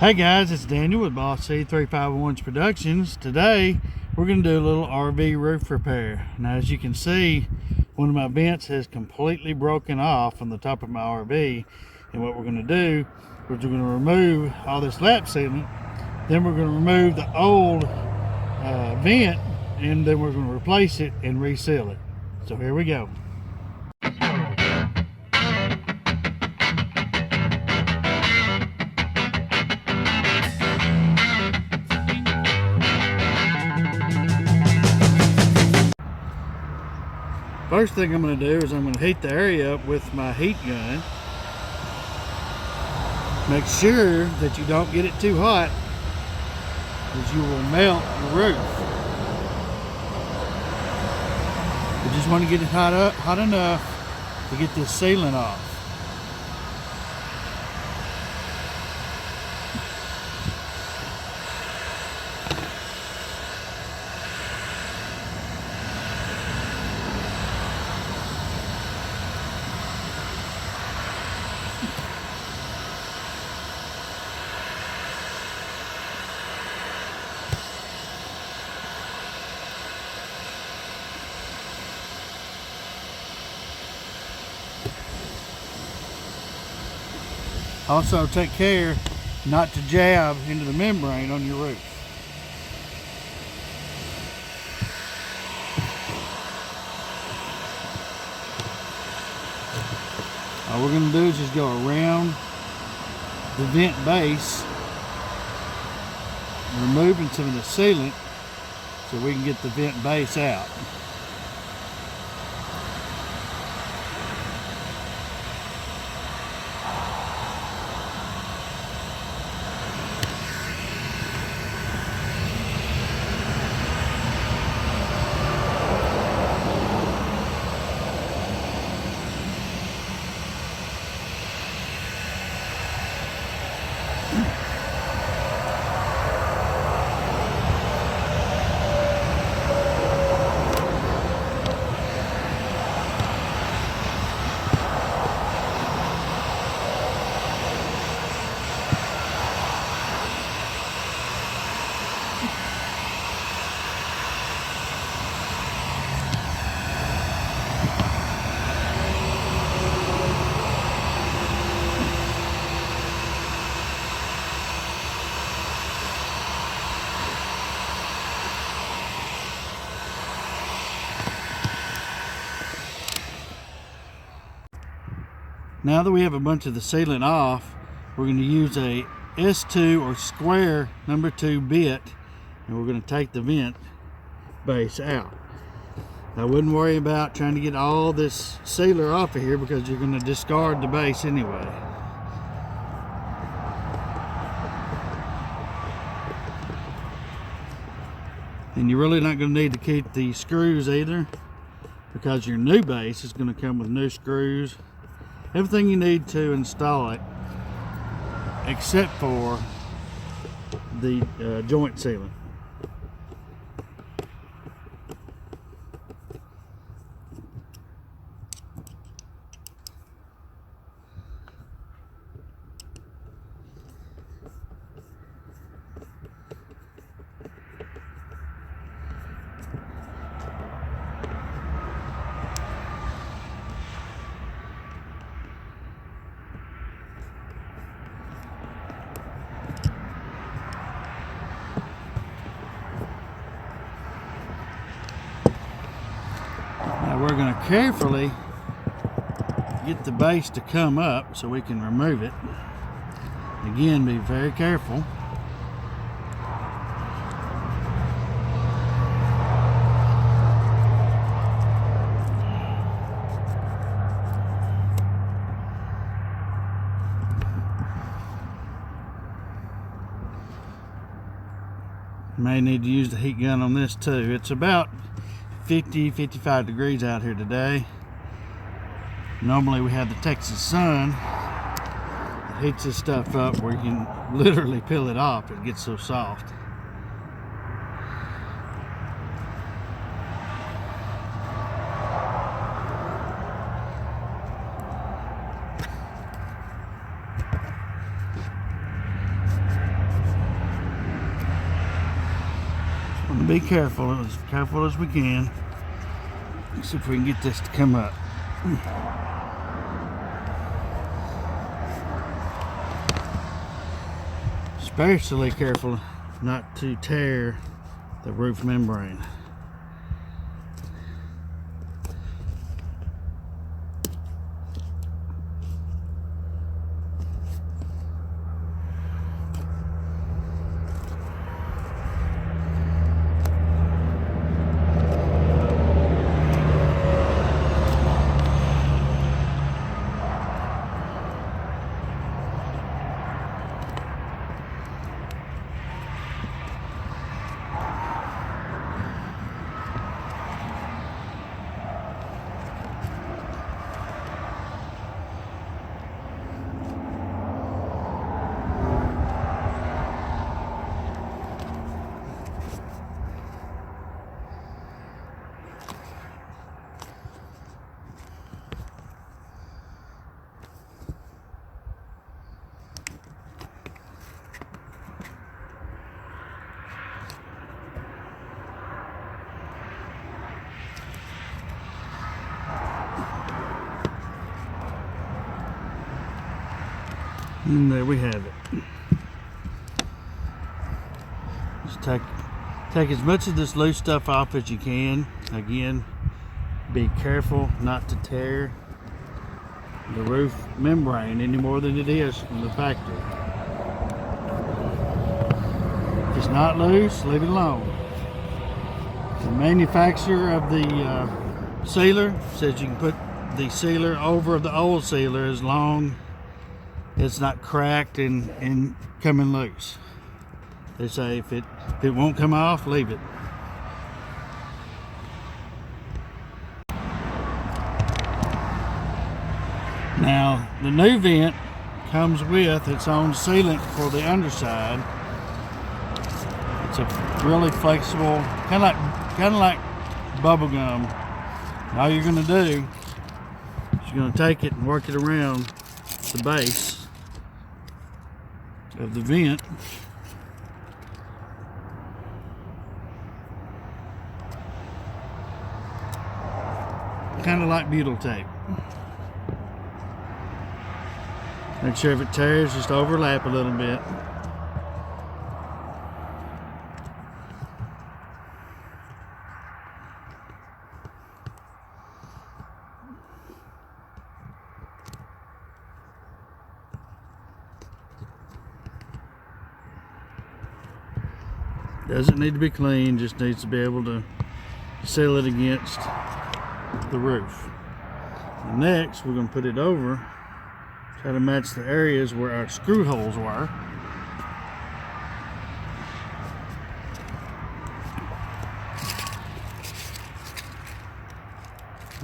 Hey guys, it's Daniel with Boss C3501 Productions. Today we're going to do a little RV roof repair. Now as you can see, one of my vents has completely broken off on the top of my RV, and what we're going to do is we're going to remove all this lap sealant, then we're going to remove the old vent, and then we're going to replace it and reseal it. So here we go. First thing I'm going to do is I'm going to heat the area up with my heat gun. Make sure that you don't get it too hot, because you will melt your roof. You just want to get it hot enough to get this sealant off. Also take care not to jab into the membrane on your roof. All we're going to do is just go around the vent base, removing some of the sealant so we can get the vent base out. Now that we have a bunch of the sealant off, we're going to use a S2 or square number 2 bit, and we're going to take the vent base out. I wouldn't worry about trying to get all this sealer off of here, because you're going to discard the base anyway. And you're really not going to need to keep the screws either, because your new base is going to come with new screws. Everything you need to install it, except for the joint sealant. Now we're going to carefully get the base to come up so we can remove it. Again, be very careful. You may need to use the heat gun on this too. It's about 50-55 degrees out here today. Normally we have the Texas sun that heats this stuff up where you can literally peel it off. It gets so soft. be careful as we can. Let's see if we can get this to come up. Especially careful not to tear the roof membrane. And there we have it. Just take as much of this loose stuff off as you can. Again, be careful not to tear the roof membrane any more than it is from the factory. If it's not loose, leave it alone. The manufacturer of the sealer says you can put the sealer over the old sealer as long it's not cracked and coming loose. They say if it won't come off, leave it. Now the new vent comes with its own sealant for the underside. It's a really flexible, kind of like bubble gum. All you're going to do is you're going to take it and work it around the base of the vent. Kind of like butyl tape. Make sure if it tears, just overlap a little bit. Doesn't need to be clean, just needs to be able to seal it against the roof. And next, we're going to put it over, try to match the areas where our screw holes were.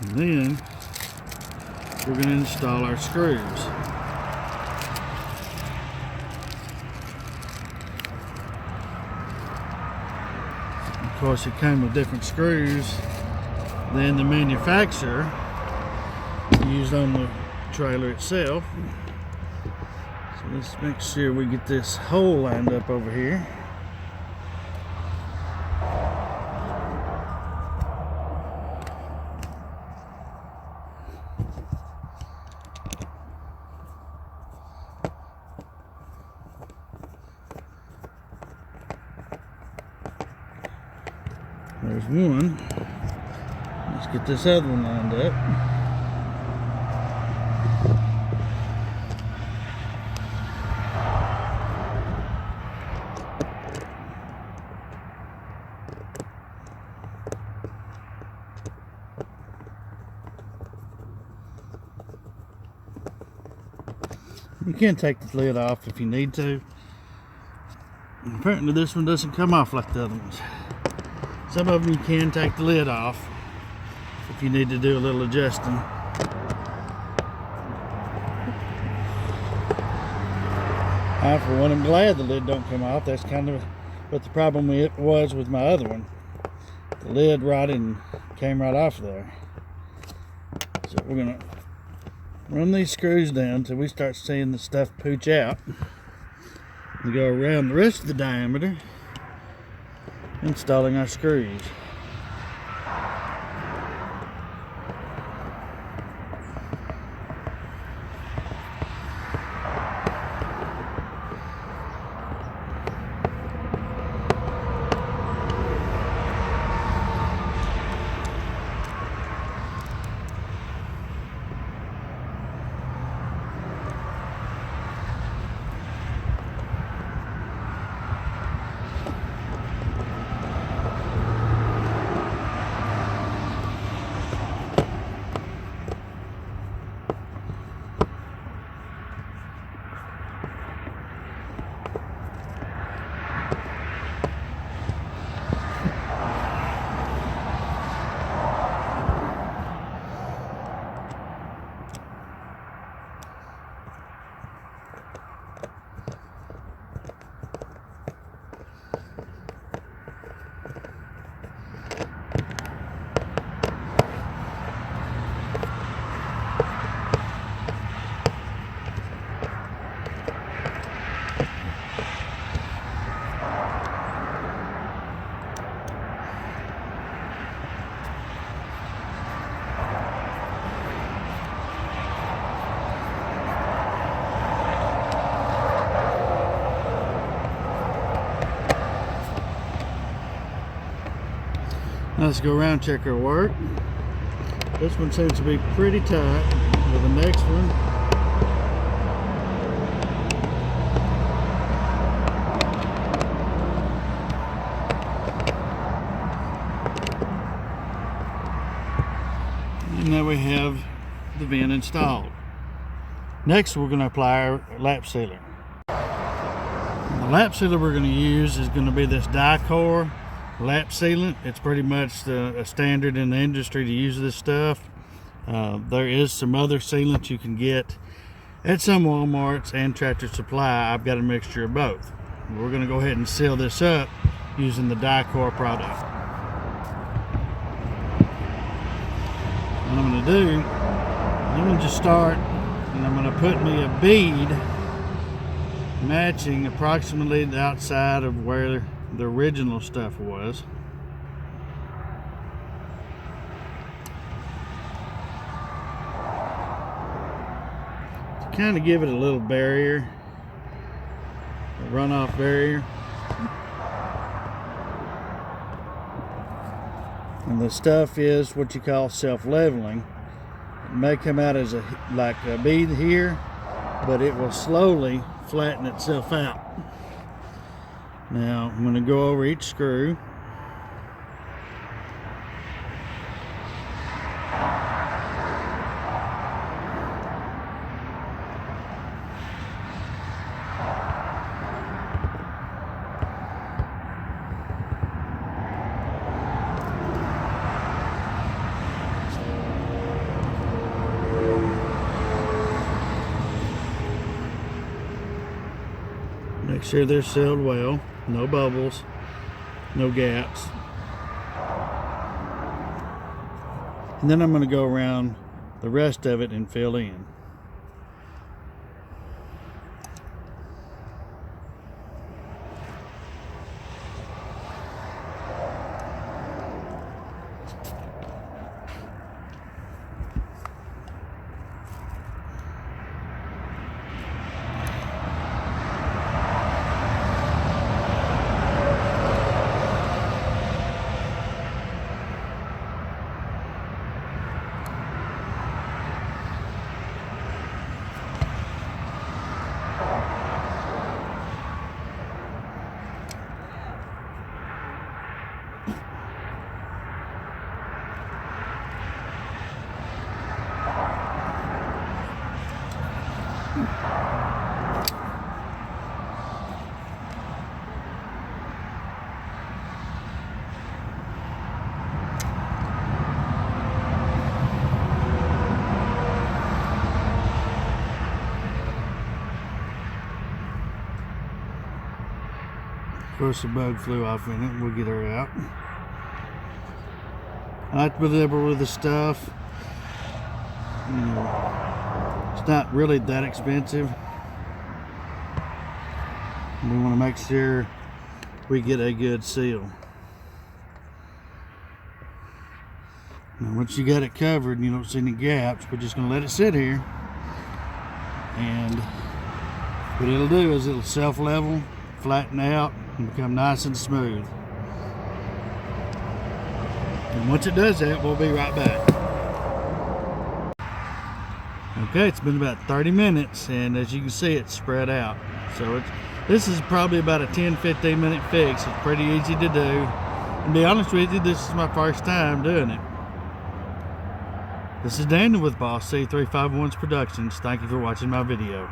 And then we're going to install our screws. Of course, it came with different screws than the manufacturer used on the trailer itself. So let's make sure we get this hole lined up over here. There's one. Let's get this other one lined up. You can take the lid off if you need to. Apparently this one doesn't come off like the other ones. Some of them you can take the lid off if you need to do a little adjusting. I, for one, am glad the lid don't come off. That's kind of what the problem was with my other one. The lid rotted and came right off there. So we're gonna run these screws down until we start seeing the stuff pooch out. And go around the rest of the diameter. installing our screws. Let's go around and check our work. This one seems to be pretty tight with the next one. And now we have the vent installed. Next, we're going to apply our lap sealer. The lap sealer we're going to use is going to be this Dicor lap sealant. It's pretty much a standard in the industry to use this stuff. There is some other sealants you can get at some Walmarts and Tractor Supply. I've got a mixture of both. We're going to go ahead and seal this up using the Dicor product. What I'm going to do, I'm going to just start and I'm going to put me a bead matching approximately the outside of where the original stuff was. To kind of give it a little barrier, a runoff barrier. And the stuff is what you call self-leveling. It may come out as like a bead here, but it will slowly flatten itself out. Now I'm going to go over each screw. Make sure they're sealed well. No bubbles, no gaps. And then I'm going to go around the rest of it and fill in. Of course, the bug flew off in it. We'll get her out. I like to be liberal with the stuff. You know, it's not really that expensive. We want to make sure we get a good seal. Now once you got it covered and you don't see any gaps, we're just going to let it sit here. And what it'll do is it'll self-level, flatten out, and become nice and smooth. And once it does that, we'll be right back. Okay, it's been about 30 minutes, and as you can see, it's spread out. So this is probably about a 10-15 minute fix. It's pretty easy to do. And to be honest with you, this is my first time doing it. This is Daniel with Boss C351's Productions. Thank you for watching my video.